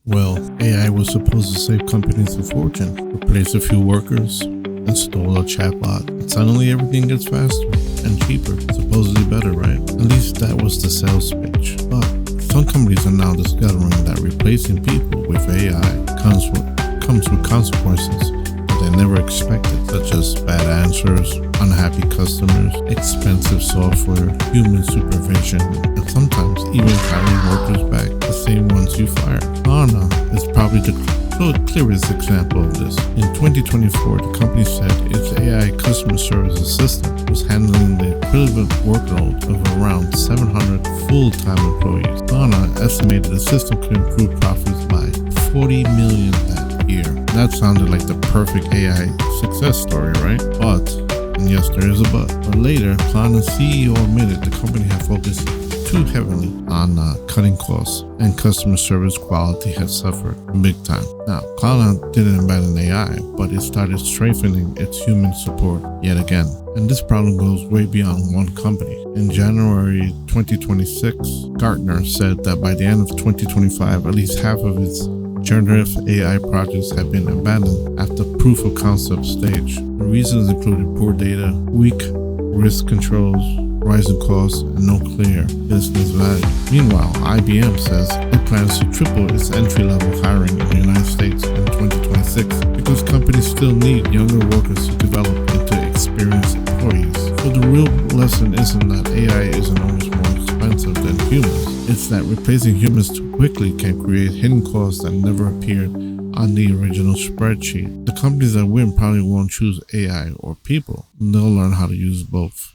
Well, AI was supposed to save companies a fortune, replace a few workers, install a chatbot, and suddenly everything gets faster and cheaper, supposedly better, right? At least that was the sales pitch. But some companies are now discovering that replacing people with AI comes with consequences that they never expected, such as bad answers, unhappy customers, expensive software, human supervision, and sometimes even hiring workers back, the same ones you fired. Klarna is probably the clearest example of this. In 2024, the company said its AI customer service assistant was handling the equivalent workload of around 700 full-time employees. Klarna estimated the system could improve profits by $40 million that year. That sounded like the perfect AI success story, right? And yes, there is a but later, Klarna's CEO admitted the company had focused too heavily on cutting costs, and customer service quality had suffered big time. Now, Klarna didn't abandon AI, but it started strengthening its human support yet again. And this problem goes way beyond one company. In January 2026, Gartner said that by the end of 2025, at least half of its generative AI projects have been abandoned after proof of concept stage. The reasons included poor data, weak risk controls, rising costs, and no clear business value. Meanwhile, IBM says it plans to triple its entry-level hiring in the United States in 2026 because companies still need younger workers to develop into experienced employees. So the real lesson isn't that AI isn't always more expensive than humans. It's that replacing humans too quickly can create hidden costs that never appeared on the original spreadsheet. The companies that win probably won't choose AI or people. They'll learn how to use both.